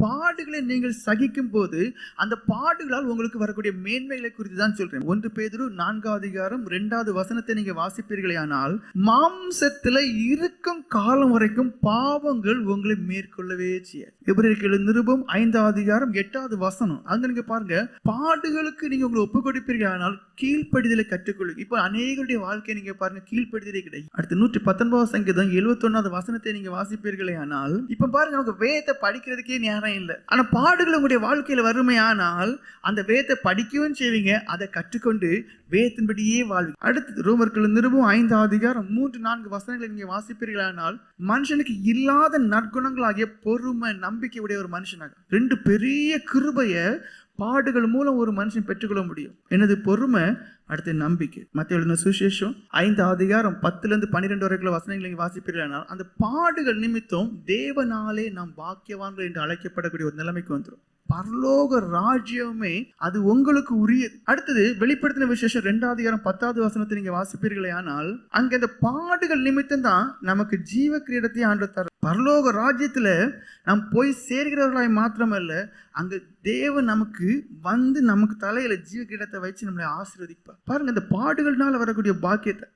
பாடுகளை நீங்கள் சகிக்கும் போது அந்த பாடுகளால் உங்களுக்கு வரக்கூடிய மேன்மைகளை குறித்து தான் சொல்றேன். 1 பேதுரு 4:2 நீங்க வாசிப்பீர்களே ஆனால், மாம்சத்துல இருக்கும் காலம் வரைக்கும் பாவங்கள் உங்களை மேற்கொள்ளவே செய்யாது. எபிரேயருக்கு நிருபம் 5:8 அங்க நீங்க பாருங்க, பாடுகளுக்கு நீங்க உங்களை ஒப்பு கொடுப்பீர்கள் ஆனால் கீழ்ப்படிதலை கற்றுக்கொள்ளுங்க. இப்ப அநேகருடைய வாழ்க்கை நீங்க பாருங்க, கீழ்ப்படிதலே கிடையாது. அடுத்து 119 சங்கீதம் 71 நீங்க வாசிப்பீர்களே ஆனால், இப்ப பாருங்க, நமக்கு வேதத்தை படிக்கிறதுக்கே நேரம் இல்லை. ஆனா பாடுகள் உங்களுடைய வாழ்க்கையில வறுமையானால் அந்த வேதத்தை படிக்கவும் செய்வீங்க, அதை கற்றுக்கொண்டு வேதத்தின்படியே வாழ்வீங்க. அடுத்து ரோமர்கள் நிருபம் 5:3-4 நீங்க வாசிப்பீர்களானால், மனுஷனுக்கு இல்லாத நற்குணங்களாகிய பொறுமை, நம்பிக்கை உடைய ஒரு மனுஷனாக 2 பெரிய கிருபைய பாடுகள் மூலம் ஒரு மனுஷன் பெற்றுக்கொள்ள முடியும். எனது பொறுமை, அடுத்து நம்பிக்கை. மத்தேயு எழுதின சுவிசேஷம் 5:12 நீங்க வாசிப்பீர்களானால், அந்த பாடுகள் நிமித்தம் தேவனாலே நாம் பாக்கியவான்கள் என்று அழைக்கப்படக்கூடிய ஒரு நிலைமைக்கு வந்துடும். பரலோக ராஜ்யமே அது உங்களுக்கு உரியது. அடுத்தது வெளிப்படுத்தின விசேஷம் 2:10 நீங்க வாசிப்பீர்களே ஆனால், அங்க இந்த பாடுகள் நிமித்தம் தான் நமக்கு ஜீவ கிரீடத்தை ஆண்டு தர. பரலோக ராஜ்யத்துல நாம் போய் சேர்கிறவர்களாய் மாத்திரமல்ல, அங்க தேவன் நமக்கு வந்து நமக்கு தலையில ஜீவ கிரீடத்தை வச்சு நம்மளை ஆசீர்வதிப்பார். பாருங்க, இந்த பாடுகள்னால வரக்கூடிய பாக்கியத்தை